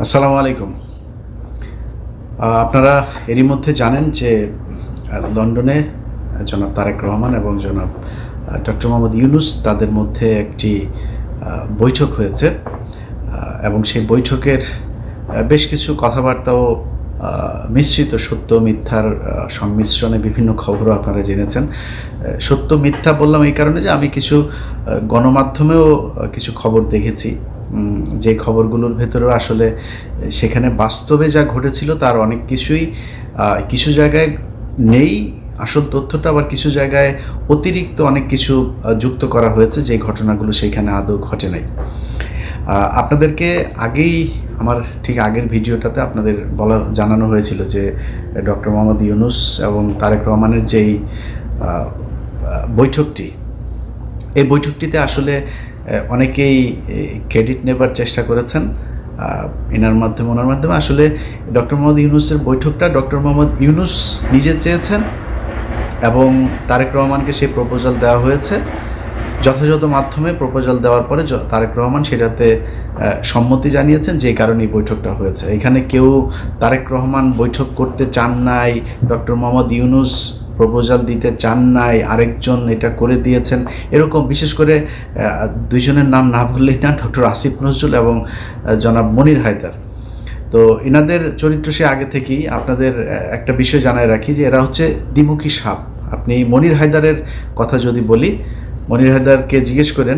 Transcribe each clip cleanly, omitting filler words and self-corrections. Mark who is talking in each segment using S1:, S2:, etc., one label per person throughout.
S1: আসসালামু আলাইকুম। আপনারা এরই মধ্যে জানেন যে লন্ডনে জনাব তারেক রহমান এবং জনাব ডক্টর মোহাম্মদ ইউনূস তাদের মধ্যে একটি বৈঠক হয়েছে এবং সেই বৈঠকের বেশ কিছু কথাবার্তাও মিশ্রিত সত্য মিথ্যার সংমিশ্রণে বিভিন্ন খবরও আপনারা জেনেছেন। সত্য মিথ্যা বললাম এই কারণে যে আমি কিছু গণমাধ্যমেও কিছু খবর দেখেছি, যে খবরগুলোর ভেতরেও আসলে সেখানে বাস্তবে যা ঘটেছিল তার অনেক কিছুই কিছু জায়গায় নেই আসল তথ্যটা, আবার কিছু জায়গায় অতিরিক্ত অনেক কিছু যুক্ত করা হয়েছে যে ঘটনাগুলো সেইখানে আদৌ ঘটে নাই। আপনাদেরকে আগেই আমার ঠিক আগের ভিডিওটাতে আপনাদের জানানো হয়েছিল যে ডক্টর মোহাম্মদ ইউনূস এবং তারেক রহমানের যেই বৈঠকটি, এই বৈঠকটিতে আসলে অনেকেই ক্রেডিট নেবার চেষ্টা করেছেন ওনার মাধ্যমে। আসলে ডক্টর মোহাম্মদ ইউনূসের বৈঠকটা ডক্টর মোহাম্মদ ইউনূস নিজে চেয়েছেন এবং তারেক রহমানকে সেই প্রপোজাল দেওয়া হয়েছে। যথাযথ মাধ্যমে প্রপোজাল দেওয়ার পরে তারেক রহমান সেটাতে সম্মতি জানিয়েছেন, যে কারণে এই বৈঠকটা হয়েছে। এখানে কেউ তারেক রহমান বৈঠক করতে চান নাই, ডক্টর মোহাম্মদ ইউনূস প্রপোজাল দিতে চান নাই, আরেকজন এটা করে দিয়েছেন, এরকম বিশেষ করে দুইজনের নাম না বললেই না, ডক্টর আসিফ নজরুল এবং জনাব মনির হায়দার। তো এনাদের চরিত্র সে আগে থেকেই, আপনাদের একটা বিষয় জানায় রাখি যে এরা হচ্ছে দ্বিমুখী সাপ। আপনি মনির হায়দারের কথা যদি বলি, মনির হায়দারকে জিজ্ঞেস করেন,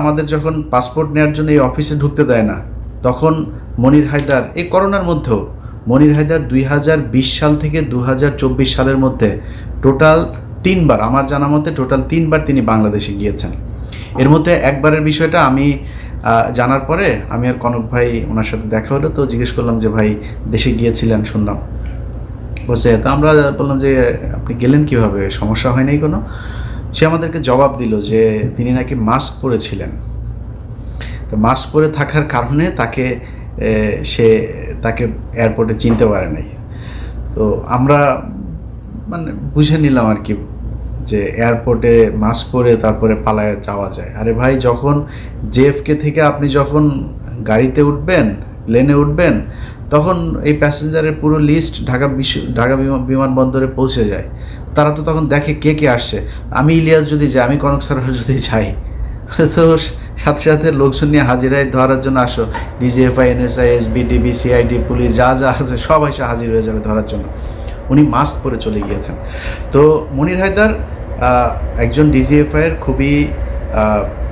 S1: আমাদের যখন পাসপোর্ট নেওয়ার জন্য এই অফিসে ঢুকতে দেয় না, তখন মনির হায়দার এই করোনার মধ্যেও মনির হায়দার 2020 সাল থেকে 2024 সালের মধ্যে টোটাল 3বার, আমার জানা মতে টোটাল 3বার তিনি বাংলাদেশে গিয়েছেন। এর মধ্যে একবারের বিষয়টা আমি জানার পরে আমি আর কনক ভাই ওনার সাথে দেখা হলো, তো জিজ্ঞেস করলাম যে ভাই দেশে গিয়েছিলেন শুনলাম, বলছে তো আমরা বললাম যে আপনি গেলেন কিভাবে, সমস্যা হয় নাই কোনো? সে আমাদেরকে জবাব দিল যে তিনি নাকি মাস্ক পরেছিলেন, তো মাস্ক পরে থাকার কারণে তাকে এয়ারপোর্টে চিনতে পারে নাই। তো আমরা মানে বুঝে নিলাম আর কি যে এয়ারপোর্টে মাস্ক পরে তারপরে পালায় যাওয়া যায়। আরে ভাই, যখন জেএফকে থেকে আপনি যখন গাড়িতে উঠবেন, প্লেনে উঠবেন, তখন এই প্যাসেঞ্জারের পুরো লিস্ট ঢাকা বিমানবন্দরে পৌঁছে যায়। তারা তো তখন দেখে কে কে আসছে। আমি ইলিয়াস যদি যাই, আমি কনক স্যার যদি যাই, তো সাথে সাথে লোকজন নিয়ে হাজিরায় ধরার জন্য আসো, ডিজিএফআই, এনএসআই, এসবিডিবি, সিআইডি, পুলিশ যা যা আছে সব এসে হাজির হয়ে যাবে ধরার জন্য। উনি মাস্ক পরে চলে গিয়েছেন। তো মনির হায়দার একজন ডিজিএফআইয়ের খুবই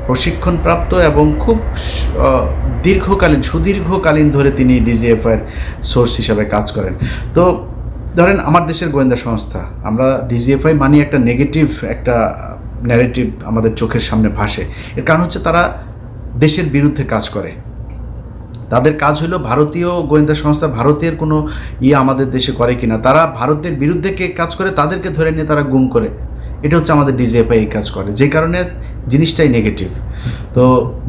S1: প্রশিক্ষণপ্রাপ্ত এবং খুব সুদীর্ঘকালীন ধরে তিনি ডিজিএফআইয়ের সোর্স হিসাবে কাজ করেন। তো ধরেন আমার দেশের গোয়েন্দা সংস্থা, আমরা ডিজিএফআই মানি একটা নেগেটিভ একটা ন্যারেটিভ আমাদের চোখের সামনে ভাসে। এর কারণ হচ্ছে তারা দেশের বিরুদ্ধে কাজ করে। তাদের কাজ হলো ভারতীয় গোয়েন্দা সংস্থা ভারতের কোনো আমাদের দেশে করে কিনা, তারা ভারতের বিরুদ্ধে কে কাজ করে তাদেরকে ধরে নিয়ে তারা গুম করে। এটা হচ্ছে আমাদের ডিজিএফআই এই কাজ করে, যে কারণে জিনিসটাই নেগেটিভ। তো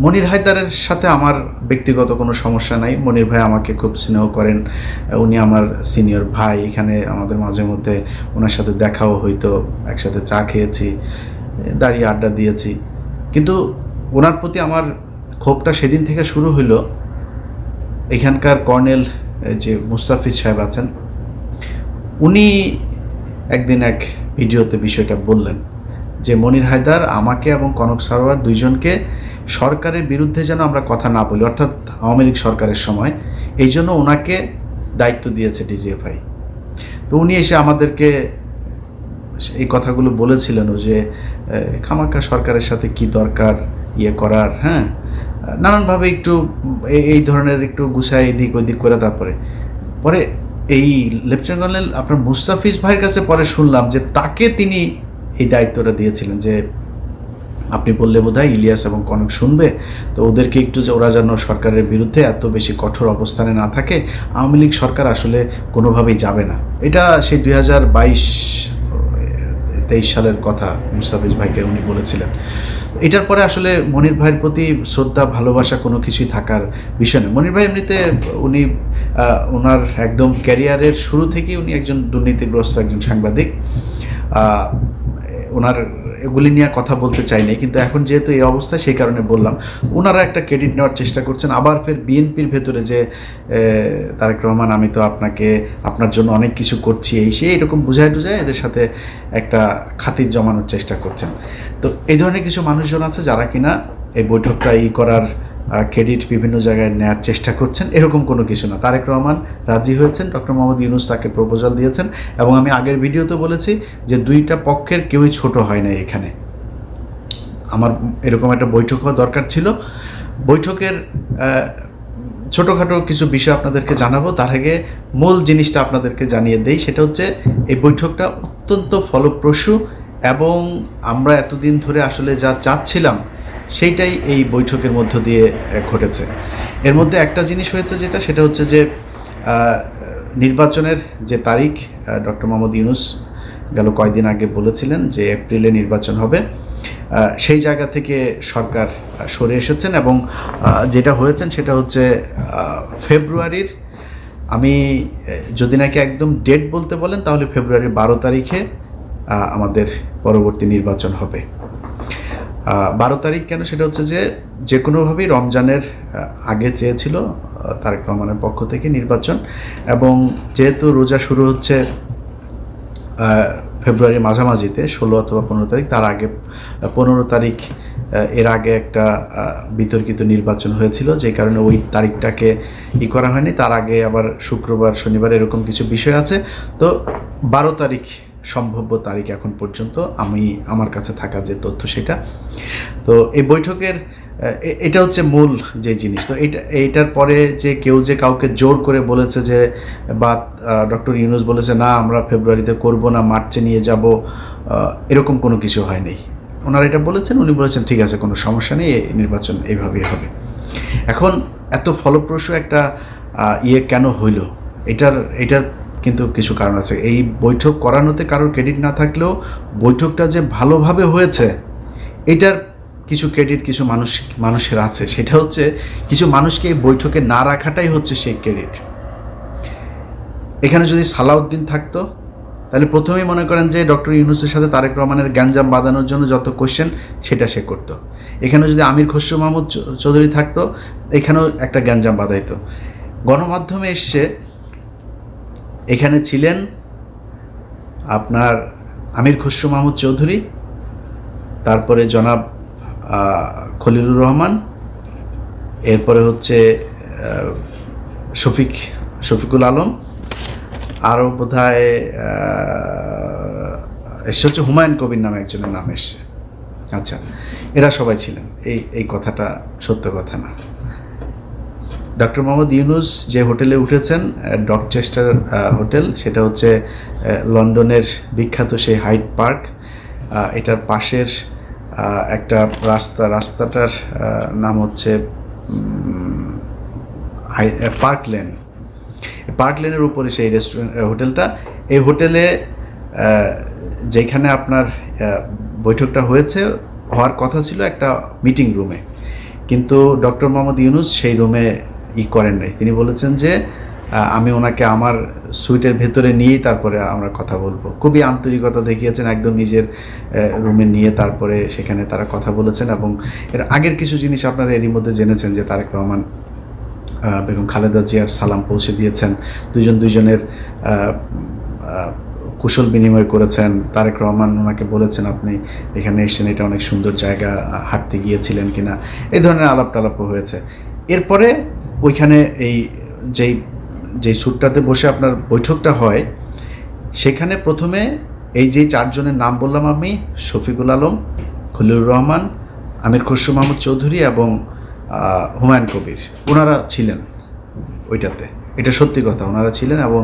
S1: মনির হায়দারের সাথে আমার ব্যক্তিগত কোনো সমস্যা নাই। মনির ভাই আমাকে খুব স্নেহ করেন, উনি আমার সিনিয়র ভাই। এখানে আমাদের মাঝে মধ্যে ওনার সাথে দেখাও হইতো, একসাথে চা খেয়েছি, দাঁড়িয়ে আড্ডা দিয়েছি। কিন্তু ওনার প্রতি আমার ক্ষোভটা সেদিন থেকে শুরু হইল, এখানকার কর্নেল যে মুস্তাফিজ সাহেব আছেন, উনি একদিন এক ভিডিওতে বিষয়টা বললেন যে মনির হায়দার আমাকে এবং কনক সারোয়ার দুইজনকে সরকারের বিরুদ্ধে যেন আমরা কথা না বলি, অর্থাৎ আওয়ামী লীগ সরকারের সময়, এই জন্য ওনাকে দায়িত্ব দিয়েছে ডিজিএফআই। তো উনি এসে আমাদেরকে এই কথাগুলো বলেছিলেন যে খামাকা সরকারের সাথে কি দরকার করার, হ্যাঁ, নানানভাবে একটু এই ধরনের একটু গুছায় এদিক ওদিক করে। তারপরে এই লেফটেন্যান্ট কর্নেল আপনার মুস্তাফিজ ভাইয়ের কাছে পরে শুনলাম যে তাকে তিনি এই দায়িত্বটা দিয়েছিলেন যে আপনি বললে বোধহয় ইলিয়াস এবং কনক শুনবে, তো ওদেরকে একটু যে ওরা যেন সরকারের বিরুদ্ধে এত বেশি কঠোর অবস্থানে না থাকে, আওয়ামী লীগ সরকার আসলে কোনোভাবেই যাবে না। এটা সেই 2022-23 সালের কথা মুস্তাফিজ ভাইকে উনি বলেছিলেন। এটার পরে আসলে মনির ভাইয়ের প্রতি শ্রদ্ধা ভালোবাসা কোনো কিছুই থাকার বিষয় নয়। মনির ভাই এমনিতে উনি ওনার একদম ক্যারিয়ারের শুরু থেকেই উনি একজন দুর্নীতিগ্রস্ত একজন সাংবাদিক। ওনার এগুলি নিয়ে কথা বলতে চাই নাই, কিন্তু এখন যেহেতু এই অবস্থা সেই কারণে বললাম। ওনারা একটা ক্রেডিট নেওয়ার চেষ্টা করছেন, আবার ফের বিএনপির ভেতরে যে তারেক রহমান আমি তো আপনার জন্য অনেক কিছু করছি এই সেই এরকম বুঝায় টুঝায় এদের সাথে একটা খাতির জমানোর চেষ্টা করছেন। তো এই ধরনের কিছু মানুষজন আছে যারা কিনা এই বৈঠকটা করার ক্রেডিট বিভিন্ন জায়গায় নেওয়ার চেষ্টা করছেন। এরকম কোনো কিছু না, তারেক রহমান রাজি হয়েছেন, ডক্টর মোহাম্মদ ইউনূস তাকে প্রপোজাল দিয়েছেন, এবং আমি আগের ভিডিওতে বলেছি যে দুইটা পক্ষের কেউই ছোট হয় না। এখানে আমার এরকম একটা বৈঠক হওয়া দরকার ছিল। বৈঠকের ছোটোখাটো কিছু বিষয় আপনাদেরকে জানাবো, তার আগে মূল জিনিসটা আপনাদেরকে জানিয়ে দেই। সেটা হচ্ছে এই বৈঠকটা অত্যন্ত ফলপ্রসূ, এবং আমরা এতদিন ধরে আসলে যা চাচ্ছিলাম সেইটাই এই বৈঠকের মধ্য দিয়ে ঘটেছে। এর মধ্যে একটা জিনিস হয়েছে সেটা হচ্ছে যে নির্বাচনের যে তারিখ ডক্টর মোহাম্মদ ইউনূস গেল কয়েকদিন আগে বলেছিলেন যে এপ্রিলে নির্বাচন হবে, সেই জায়গা থেকে সরকার সরে এসেছেন, এবং যেটা হয়েছেন সেটা হচ্ছে ফেব্রুয়ারির, আমি যদি নাকি একদম ডেট বলতে বলেন তাহলে ফেব্রুয়ারির 12 তারিখে আমাদের পরবর্তী নির্বাচন হবে। 12 তারিখ কেন? সেটা হচ্ছে যে কোনোভাবেই রমজানের আগে চেয়েছিল তারেক রহমানের পক্ষ থেকে নির্বাচন, এবং যেহেতু রোজা শুরু হচ্ছে ফেব্রুয়ারির মাঝামাঝিতে 16 অথবা 15 তারিখ, তার আগে 15 তারিখ এর আগে একটা বিতর্কিত নির্বাচন হয়েছিল, যে কারণে ওই তারিখটাকে করা হয়নি। তার আগে আবার শুক্রবার শনিবার এরকম কিছু বিষয় আছে। তো 12 তারিখ সম্ভাব্য তারিখ এখন পর্যন্ত আমার কাছে থাকা যে তথ্য সেটা। তো এই বৈঠকের এটা হচ্ছে মূল যে জিনিস। তো এইটার পরে যে কেউ যে কাউকে জোর করে বলেছে যে, বা ডক্টর ইউনূস বলেছে না আমরা ফেব্রুয়ারিতে করব না, মার্চে নিয়ে যাব, এরকম কোনো কিছু হয়নি। ওনারা এটা বলেছেন, উনি বলেছেন ঠিক আছে কোনো সমস্যা নেই, নির্বাচন এইভাবেই হবে। এখন এত ফলপ্রসূ একটা কেন হইল, এটার কিন্তু কিছু কারণ আছে। এই বৈঠক করানোতে কারোর ক্রেডিট না থাকলেও বৈঠকটা যে ভালোভাবে হয়েছে এটার কিছু ক্রেডিট কিছু মানুষের আছে। সেটা হচ্ছে কিছু মানুষকে এই বৈঠকে না রাখাটাই হচ্ছে সেই ক্রেডিট। এখানে যদি সালাউদ্দিন থাকতো তাহলে প্রথমেই মনে করেন যে ডক্টর ইউনূসের সাথে তারেক রহমানের গ্যাঞ্জাম বাঁধানোর জন্য যত কোশ্চেন সেটা সে করতো। এখানে যদি আমির খসরু মাহমুদ চৌধুরী থাকতো, এখানেও একটা গ্যাঞ্জাম বাঁধাইতো। গণমাধ্যমে এসছে, এখানে ছিলেন আপনার আমির খসরু মাহমুদ চৌধুরী, তারপরে জনাব খলিলুর রহমান, এরপরে হচ্ছে শফিকুল আলম, আরও বোধহয় এসে হচ্ছে হুমায়ুন কবির নামে একজনের নাম এসছে। আচ্ছা, এরা সবাই ছিলেন। এই কথাটা সত্য কথা না। ডক্টর মোহাম্মদ ইউনূস যে হোটেলে উঠেছেন, ডকচেস্টার হোটেল, সেটা হচ্ছে লন্ডনের বিখ্যাত সেই হাইড পার্ক, এটার পাশের একটা রাস্তাটার নাম হচ্ছে পার্ক লেনের উপরে সেই হোটেলটা। এই হোটেলে যেখানে আপনার বৈঠকটা হওয়ার কথা ছিল একটা মিটিং রুমে, কিন্তু ডক্টর মোহাম্মদ ইউনূস সেই রুমে করেন নাই। তিনি বলেছেন যে আমি ওনাকে আমার সুইটের ভেতরে নিয়েই তারপরে আমরা কথা বলবো। খুবই আন্তরিকতা দেখিয়েছেন, একদম নিজের রুমে নিয়ে তারপরে সেখানে তারা কথা বলেছেন। এবং এর আগের কিছু জিনিস আপনারা এরই মধ্যে জেনেছেন যে তারেক রহমান বেগম খালেদা জিয়ার সালাম পৌঁছে দিয়েছেন, দুইজনের কুশল বিনিময় করেছেন। তারেক রহমান ওনাকে বলেছেন আপনি এখানে এসেছেন, এটা অনেক সুন্দর জায়গা, হাঁটতে গিয়েছিলেন কিনা, এই ধরনের আলাপ টালাপও হয়েছে। এরপরে ওইখানে যেই সুটটাতে বসে আপনার বৈঠকটা হয়, সেখানে প্রথমে এই যে 4 জনের নাম বললাম আমি, শফিকুল আলম, খলিলুর রহমান, আমির খসরু মাহমুদ চৌধুরী এবং হুমায়ুন কবির, ওনারা ছিলেন ওইটাতে। এটা সত্যি কথা, ওনারা ছিলেন। এবং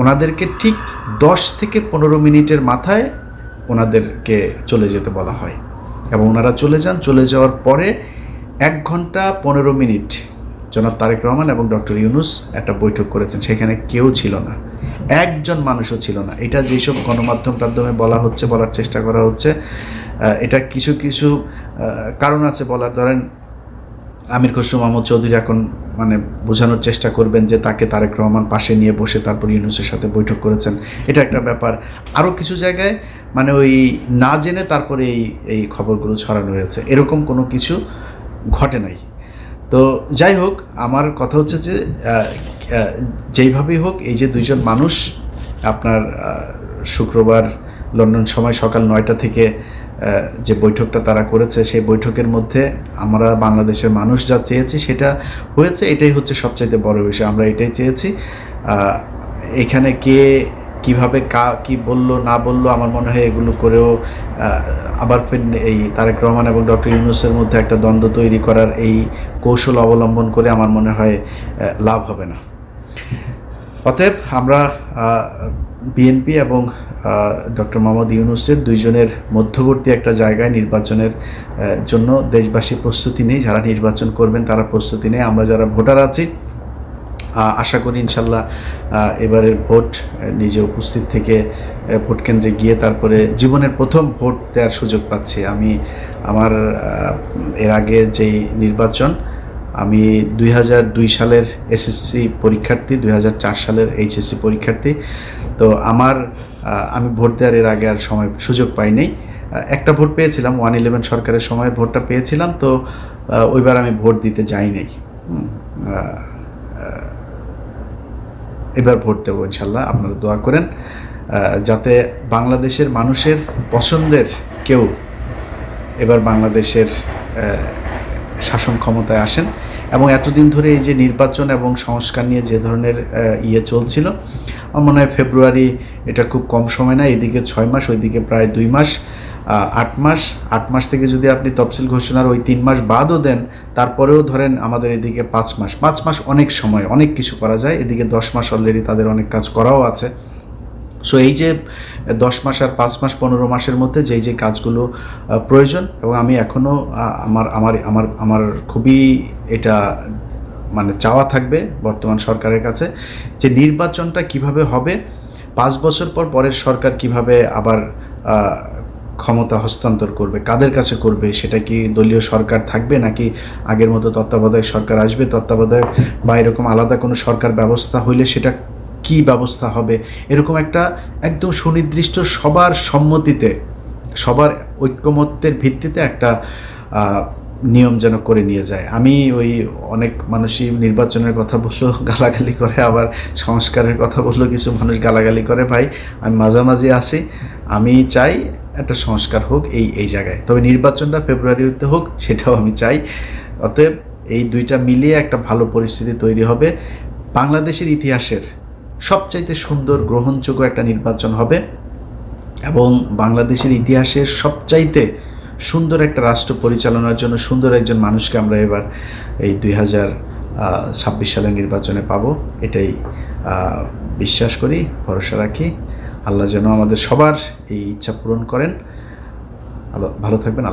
S1: ওনাদেরকে ঠিক 10 থেকে 15 মিনিটের মাথায় ওনাদেরকে চলে যেতে বলা হয়, এবং ওনারা চলে যান। চলে যাওয়ার পরে 1 ঘন্টা 15 মিনিট জনাব তারেক রহমান এবং ডক্টর ইউনূস একটা বৈঠক করেছেন। সেখানে কেউ ছিল না, একজন মানুষও ছিল না। এটা যেসব গণমাধ্যমে বলার চেষ্টা করা হচ্ছে, এটা কিছু কারণ আছে বলার। ধরেন আমির খসরু মাহমুদ চৌধুরী এখন মানে বোঝানোর চেষ্টা করবেন যে তাকে তারেক রহমান পাশে নিয়ে বসে তারপর ইউনূসের সাথে বৈঠক করেছেন, এটা একটা ব্যাপার। আরও কিছু জায়গায় মানে ওই না জেনে তারপরে এই খবরগুলো ছড়ানো হয়েছে, এরকম কোনো কিছু ঘটে নাই। তো যাই হোক, আমার কথা হচ্ছে যে যেইভাবেই হোক, এই যে দুইজন মানুষ আপনার শুক্রবার লন্ডন সময় সকাল 9টা থেকে যে বৈঠকটা তারা করেছে, সেই বৈঠকের মধ্যে আমরা বাংলাদেশের মানুষ যা চেয়েছি সেটা হয়েছে। এটাই হচ্ছে সবচাইতে বড় বিষয়, আমরা এটাই চেয়েছি। এখানে কে কীভাবে কি বললো না বললো, আমার মনে হয় এগুলো করেও আবার এই তারেক রহমান এবং ডক্টর ইউনূসের মধ্যে একটা দ্বন্দ্ব তৈরি করার এই কৌশল অবলম্বন করে আমার মনে হয় লাভ হবে না। অতএব আমরা বিএনপি এবং ডক্টর মোহাম্মদ ইউনূসের দুইজনের মধ্যবর্তী একটা জায়গায় নির্বাচনের জন্য দেশবাসী প্রস্তুতি নেই। যারা নির্বাচন করবেন তারা প্রস্তুতি নেই। আমরা যারা ভোটার আছি আশা করি ইনশাল্লাহ এবারের ভোট নিজে উপস্থিত থেকে ভোট কেন্দ্রে গিয়ে তারপরে জীবনের প্রথম ভোট দেওয়ার সুযোগ পাচ্ছি। আমি আমার এর আগে যেই নির্বাচন, আমি 2002 সালের এসএসসি পরীক্ষার্থী, 2004 সালের এইচএসসি পরীক্ষার্থী। তো আমি ভোট দেওয়ার এর আগে আর সুযোগ পাইনি। একটা ভোট পেয়েছিলাম, 111 সরকারের সময় ভোটটা পেয়েছিলাম। তো ওইবার আমি ভোট দিতে যাই নাই। এবার ভোট দেবো ইনশাল্লাহ। আপনারা দোয়া করেন যাতে বাংলাদেশের মানুষের পছন্দের কেউ এবার বাংলাদেশের শাসন ক্ষমতায় আসেন। এবং এতদিন ধরে এই যে নির্বাচন এবং সংস্কার নিয়ে যে ধরনের চলছিল, আমার মনে হয় ফেব্রুয়ারি এটা খুব কম সময় না। এদিকে 6 মাস, ওইদিকে প্রায় 2 মাস, 8 মাস। 8 মাস থেকে যদি আপনি তফসিল ঘোষণার ওই 3 মাস বাদও দেন, তারপরেও ধরেন আমাদের এদিকে 5 মাস। 5 মাস অনেক সময়, অনেক কিছু করা যায়। এদিকে 10 মাস অলরেডি তাদের অনেক কাজ করাও আছে। সো এই যে 10 মাস আর 5 মাস 15 মাসের মধ্যে যে কাজগুলো প্রয়োজন, এবং আমি এখনও আমার খুবই এটা মানে চাওয়া থাকবে বর্তমান সরকারের কাছে যে নির্বাচনটা কিভাবে হবে, 5 বছর পর পরের সরকার কিভাবে আবার ক্ষমতা হস্তান্তর করবে, কাদের কাছে করবে, সেটা কি দলীয় সরকার থাকবে নাকি আগের মতো তত্ত্বাবধায়ক সরকার আসবে, তত্ত্বাবধায়ক বা এরকম আলাদা কোনো সরকার ব্যবস্থা হইলে সেটা কি ব্যবস্থা হবে, এরকম একটা একদম সুনির্দিষ্ট সবার সম্মতিতে, সবার ঐক্যমত্যের ভিত্তিতে একটা নিয়ম যেন করে নিয়ে যায়। আমি ওই অনেক মানুষই নির্বাচনের কথা বললো গালাগালি করে, আবার সংস্কারের কথা বললো কিছু মানুষ গালাগালি করে। ভাই, আমি মাঝামাঝি আছি। আমি চাই একটা সংস্কার হোক এই জায়গায়, তবে নির্বাচনটা ফেব্রুয়ারিতে হোক, সেটাও আমি চাই। অতএব এই দুইটা মিলিয়ে একটা ভালো পরিস্থিতি তৈরি হবে। বাংলাদেশের ইতিহাসের সবচাইতে সুন্দর গ্রহণযোগ্য একটা নির্বাচন হবে, এবং বাংলাদেশের ইতিহাসের সবচাইতে সুন্দর একটা রাষ্ট্র পরিচালনার জন্য সুন্দর একজন মানুষকে আমরা এবার এই 2026 সালের নির্বাচনে পাবো। এটাই বিশ্বাস করি, ভরসা রাখি। আল্লাহ যেন আমাদের সবার এই ইচ্ছা পূরণ করেন। ভালো থাকবেন।